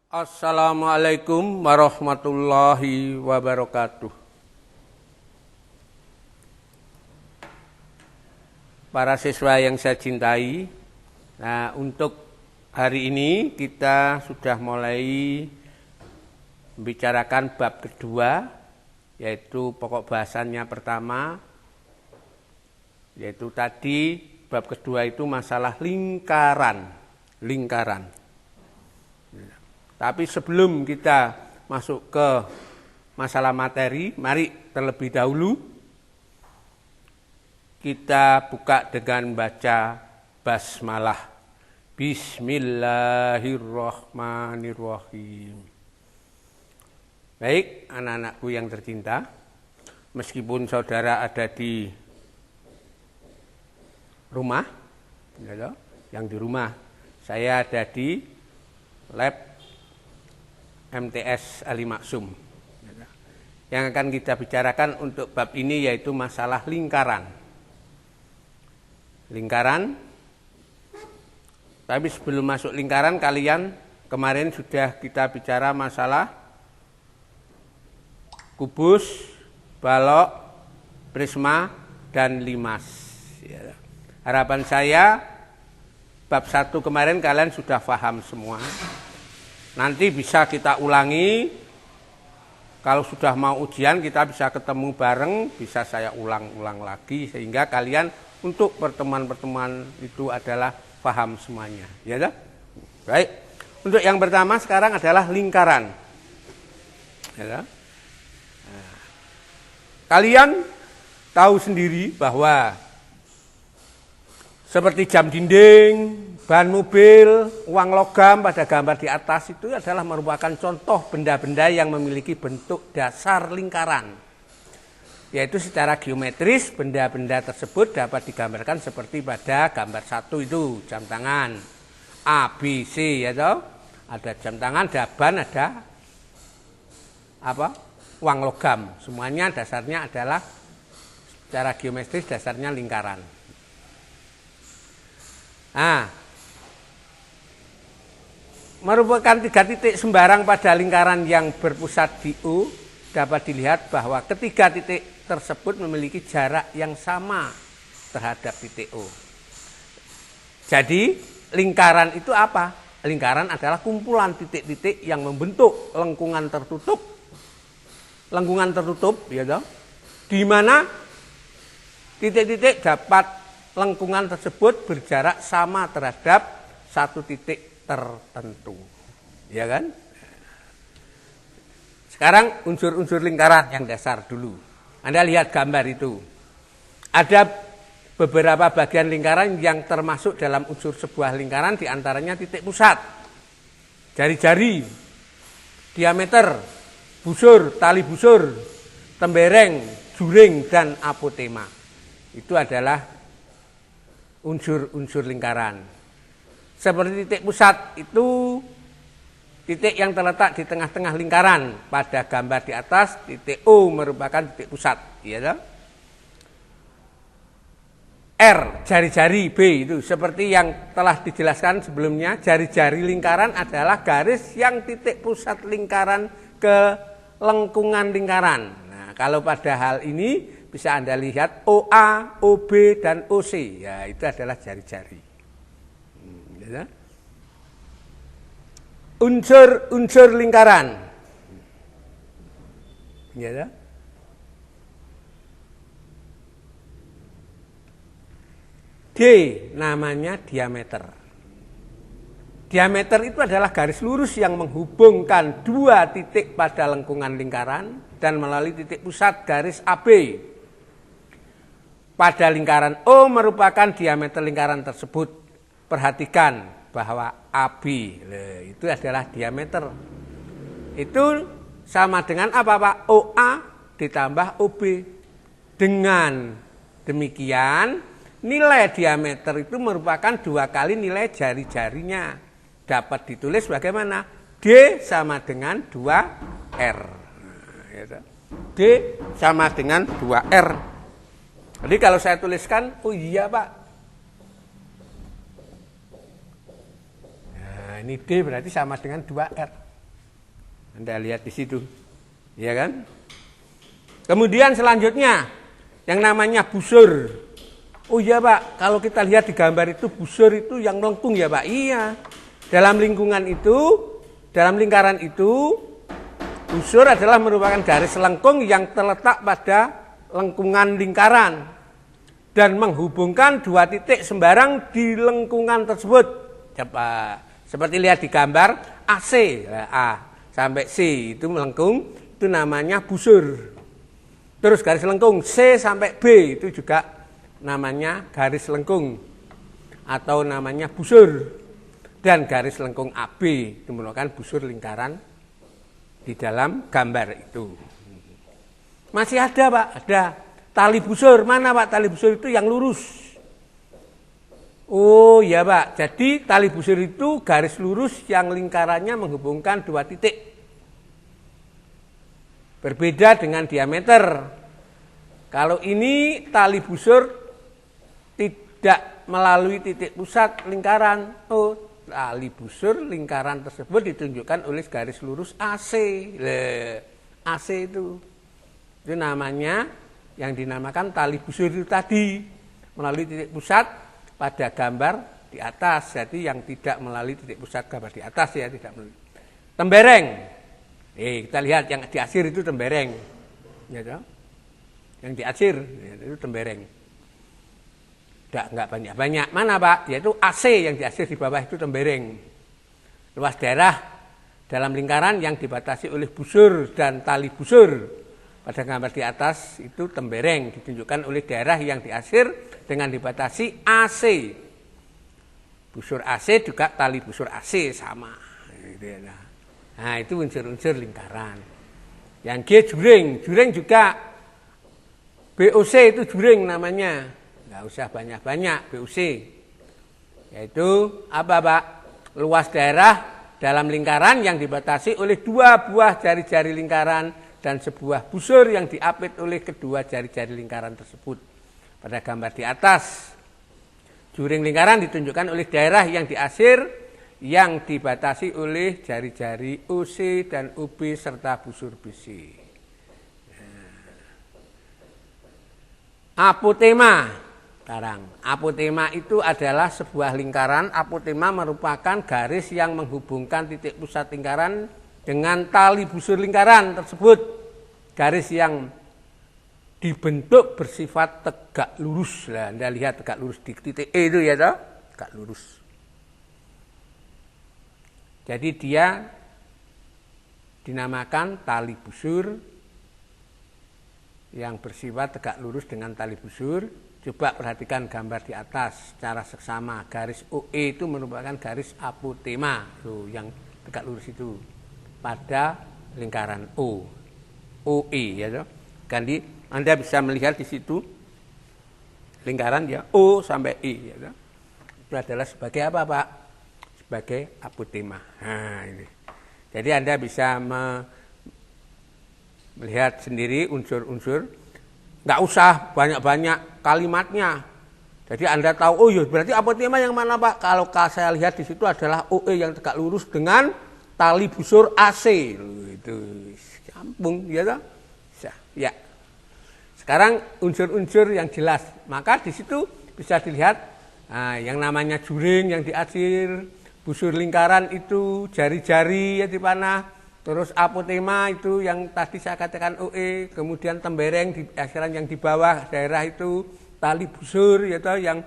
Assalamualaikum warahmatullahi wabarakatuh. Para siswa yang saya cintai, untuk hari ini kita sudah mulai membicarakan bab kedua, yaitu pokok bahasannya pertama, yaitu tadi bab kedua itu masalah lingkaran. Tapi sebelum kita masuk ke masalah materi, mari terlebih dahulu kita buka dengan baca basmalah. Bismillahirrahmanirrahim. Baik, anak-anakku yang tercinta, meskipun saudara ada di rumah, yang di rumah, saya ada di lab MTS Ali Maksum. Yang akan kita bicarakan untuk bab ini yaitu masalah lingkaran. Tapi sebelum masuk lingkaran, kemarin sudah kita bicara masalah kubus, balok, prisma, dan limas. Harapan saya bab 1 kemarin kalian sudah paham semua. Nanti bisa kita ulangi, kalau sudah mau ujian kita bisa ketemu bareng, bisa saya ulang-ulang lagi sehingga kalian untuk pertemuan-pertemuan itu adalah paham semuanya. Ya dah? Baik. Untuk yang pertama sekarang adalah lingkaran. Ya dah? Kalian tahu sendiri bahwa seperti jam dinding, ban mobil, uang logam pada gambar di atas itu adalah merupakan contoh benda-benda yang memiliki bentuk dasar lingkaran. Yaitu secara geometris benda-benda tersebut dapat digambarkan seperti pada gambar 1 itu, jam tangan A, B, C ya toh. Ada jam tangan, ada ban, ada uang logam. Semuanya dasarnya adalah secara geometris dasarnya lingkaran. Merupakan 3 titik sembarang pada lingkaran yang berpusat di O, dapat dilihat bahwa ketiga titik tersebut memiliki jarak yang sama terhadap titik O. Jadi lingkaran itu apa? Lingkaran adalah kumpulan titik-titik yang membentuk lengkungan tertutup. Lengkungan tertutup, ya toh, di mana titik-titik dapat lengkungan tersebut berjarak sama terhadap satu titik tertentu, ya kan? Sekarang unsur-unsur lingkaran yang dasar dulu. Anda lihat gambar itu. Ada beberapa bagian lingkaran yang termasuk dalam unsur sebuah lingkaran, diantaranya titik pusat, jari-jari, diameter, busur, tali busur, tembereng, juring, dan apotema. Itu adalah unsur-unsur lingkaran. Seperti titik pusat itu titik yang terletak di tengah-tengah lingkaran. Pada gambar di atas, titik O merupakan titik pusat. Ya, R, jari-jari B itu seperti yang telah dijelaskan sebelumnya, jari-jari lingkaran adalah garis yang titik pusat lingkaran ke lengkungan lingkaran. Nah, kalau pada hal ini bisa Anda lihat OA, OB, dan OC. Ya, itu adalah jari-jari. Ya. Unsur-unsur lingkaran. Ya. D namanya diameter. Diameter itu adalah garis lurus yang menghubungkan dua titik pada lengkungan lingkaran dan melalui titik pusat garis AB. Pada lingkaran O merupakan diameter lingkaran tersebut. Perhatikan bahwa AB itu adalah diameter. Itu sama dengan apa Pak? OA ditambah OB. Dengan demikian nilai diameter itu merupakan 2 kali nilai jari-jarinya. Dapat ditulis bagaimana? D sama dengan 2R. D sama dengan 2R. Jadi kalau saya tuliskan, oh iya Pak. Ini D berarti sama dengan 2R. Anda lihat di situ. Ya kan? Kemudian selanjutnya yang namanya busur. Oh iya Pak, kalau kita lihat di gambar itu busur itu yang melengkung ya Pak. Iya. Dalam lingkungan itu, dalam lingkaran itu, busur adalah merupakan garis lengkung yang terletak pada lengkungan lingkaran dan menghubungkan dua titik sembarang di lengkungan tersebut. Coba seperti lihat di gambar AC, A sampai C itu melengkung, itu namanya busur. Terus garis lengkung C sampai B itu juga namanya garis lengkung atau namanya busur. Dan garis lengkung AB itu merupakan busur lingkaran di dalam gambar itu. Masih ada Pak, ada tali busur. Mana Pak tali busur itu yang lurus? Oh ya Pak, jadi tali busur itu garis lurus yang lingkarannya menghubungkan dua titik. Berbeda dengan diameter. Kalau ini tali busur tidak melalui titik pusat lingkaran. Oh, tali busur lingkaran tersebut ditunjukkan oleh garis lurus AC. AC itu namanya yang dinamakan tali busur itu tadi. Melalui titik pusat pada gambar di atas. Jadi yang tidak melalui titik pusat gambar di atas ya, tidak melalui. Tembereng. Kita lihat yang diasir itu tembereng. Ya, toh? Yang diasir itu tembereng. Enggak banyak-banyak. Mana Pak? Yaitu AC yang diasir di bawah itu tembereng. Luas daerah dalam lingkaran yang dibatasi oleh busur dan tali busur. Pada gambar di atas itu tembereng ditunjukkan oleh daerah yang diasir dengan dibatasi AC. Busur AC juga tali busur AC sama. Nah itu unsur-unsur lingkaran. Yang G juring. Juring juga BOC itu juring namanya. Nggak usah banyak-banyak BOC. Yaitu apa Pak? Luas daerah dalam lingkaran yang dibatasi oleh dua buah jari-jari lingkaran dan sebuah busur yang diapit oleh kedua jari-jari lingkaran tersebut. Pada gambar di atas, juring lingkaran ditunjukkan oleh daerah yang diasir yang dibatasi oleh jari-jari OC dan OB serta busur BC. Apotema. Sekarang, apotema itu adalah sebuah lingkaran. Apotema merupakan garis yang menghubungkan titik pusat lingkaran dengan tali busur lingkaran tersebut. Garis yang dibentuk bersifat tegak lurus. Nah, Anda lihat tegak lurus di titik E itu ya toh? Tegak lurus. Jadi dia dinamakan tali busur yang bersifat tegak lurus dengan tali busur. Coba perhatikan gambar di atas secara seksama. Garis OE itu merupakan garis apotema. Tuh, yang tegak lurus itu pada lingkaran O. OE ya toh. Jadi Anda bisa melihat di situ lingkaran ya O sampai E ya toh. Itu adalah sebagai apa Pak? Sebagai apotema. Nah, ini. Jadi Anda bisa melihat sendiri unsur-unsur, nggak usah banyak-banyak kalimatnya. Jadi Anda tahu, oh ya berarti apotema yang mana Pak? Kalau saya lihat di situ adalah OE yang tegak lurus dengan tali busur AC. Itu campung ya toh? Ya. Sekarang unsur-unsur yang jelas. Maka di situ bisa dilihat yang namanya juring yang diasir, busur lingkaran itu, jari-jari ya di panah, terus apotema itu yang tadi saya katakan OE, kemudian tembereng di asiran yang di bawah daerah itu, tali busur yaitu yang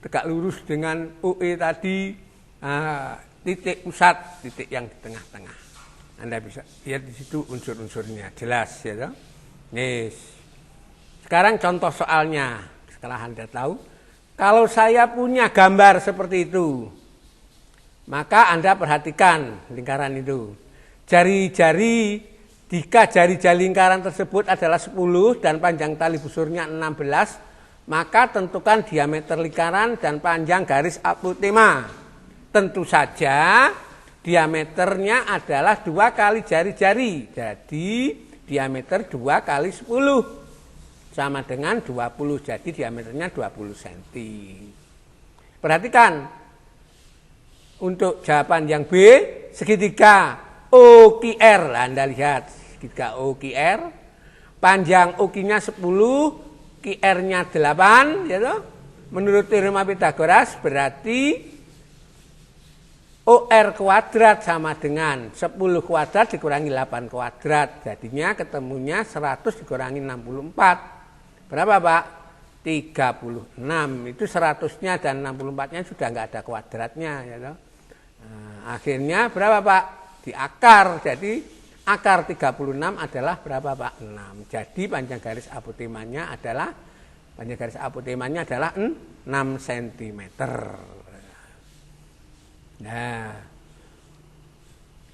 tegak lurus dengan OE tadi, titik pusat, titik yang di tengah-tengah. Anda bisa lihat di situ unsur-unsurnya jelas ya toh. Yes. Sekarang contoh soalnya, setelah Anda tahu, kalau saya punya gambar seperti itu, maka Anda perhatikan lingkaran itu. Jari-jari, jika jari-jari lingkaran tersebut adalah 10 dan panjang tali busurnya 16, maka tentukan diameter lingkaran dan panjang garis apotema. Tentu saja diameternya adalah 2 kali jari-jari. Jadi diameter 2 kali 10 sama dengan 20. Jadi diameternya 20 cm. Perhatikan. Untuk jawaban yang B, segitiga OQR. Nah, Anda lihat segitiga OQR. Panjang OQ-nya 10, QR-nya 8, ya toh? Menurut teorema Pythagoras berarti OR kuadrat sama dengan 10 kuadrat dikurangi 8 kuadrat. Jadinya ketemunya 100 dikurangi 64. Berapa Pak? 36. Itu 100-nya dan 64-nya sudah nggak ada kuadratnya. Ya toh? Nah, akhirnya berapa Pak? Di akar. Jadi akar 36 adalah berapa Pak? 6. Jadi panjang garis apotemanya adalah 6 cm. Nah,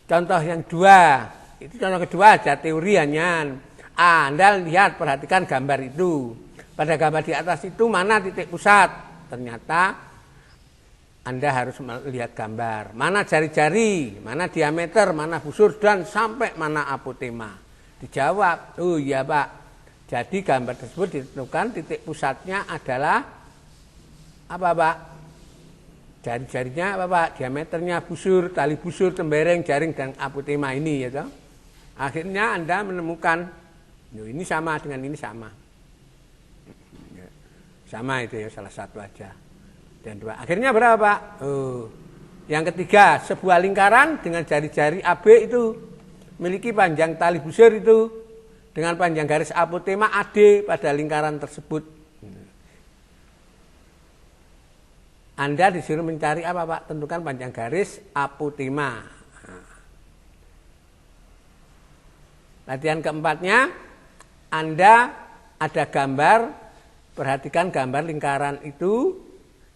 contoh yang kedua, itu contoh kedua aja teori hanya. Anda lihat, perhatikan gambar itu. Pada gambar di atas itu mana titik pusat? Ternyata Anda harus melihat gambar. Mana jari-jari, mana diameter, mana busur, dan sampai mana apotema. Dijawab, oh iya Pak. Jadi gambar tersebut ditentukan titik pusatnya adalah apa Pak? Jari-jarinya apa Pak? Diameternya, busur, tali busur, tembereng, jaring, dan apotema ini ya toh. Akhirnya Anda menemukan ini sama dengan ini sama. Sama itu ya, salah satu aja. Dan dua. Akhirnya berapa Pak? Yang ketiga, sebuah lingkaran dengan jari-jari AB itu memiliki panjang tali busur itu dengan panjang garis apotema AD pada lingkaran tersebut. Anda disuruh mencari apa Pak? Tentukan panjang garis apotema. Latihan keempatnya, Anda ada gambar, perhatikan gambar lingkaran itu.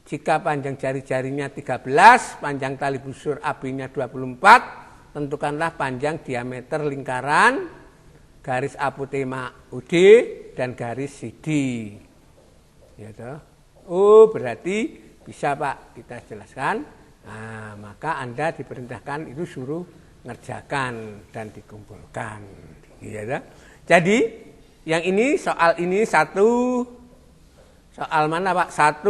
Jika panjang jari-jarinya 13, panjang tali busur AB-nya 24, tentukanlah panjang diameter lingkaran, garis apotema OD, dan garis CD. Ya toh? Oh, berarti bisa Pak, kita jelaskan. Nah, maka Anda diperintahkan itu suruh ngerjakan dan dikumpulkan. Ya, jadi yang ini soal ini soal mana Pak? 1,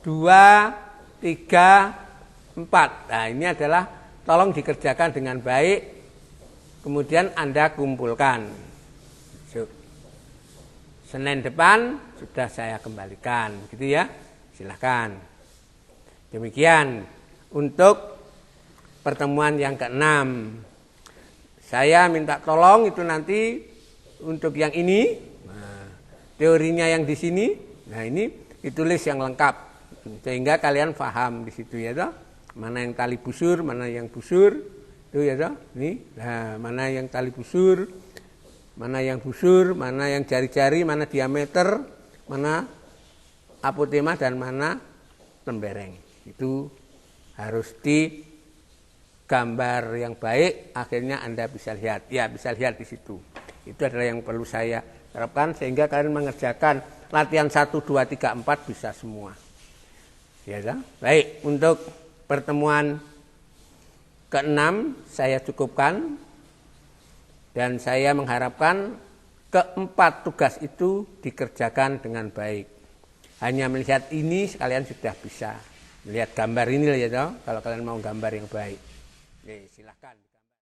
2, 3, 4. Nah, ini adalah tolong dikerjakan dengan baik. Kemudian Anda kumpulkan. Senin depan sudah saya kembalikan, gitu ya. Silahkan. Demikian untuk pertemuan yang ke-6. Saya minta tolong itu nanti untuk yang ini, teorinya yang di sini. Nah, ini ditulis yang lengkap sehingga kalian paham di situ ya toh. Mana yang tali busur, mana yang busur. Itu ya toh. Ini. Nah, mana yang tali busur, mana yang busur, mana yang jari-jari, mana diameter, mana apotema dan mana tembereng. Itu harus digambar yang baik, akhirnya Anda bisa lihat. Ya, bisa lihat di situ. Itu adalah yang perlu saya harapkan sehingga kalian mengerjakan latihan 1, 2, 3, 4 bisa semua. Ya, baik, untuk pertemuan ke-6 saya cukupkan dan saya mengharapkan ke-4 tugas itu dikerjakan dengan baik. Hanya melihat ini kalian sudah bisa melihat gambar ini ya toh, kalau kalian mau gambar yang baik. Oke, silakan.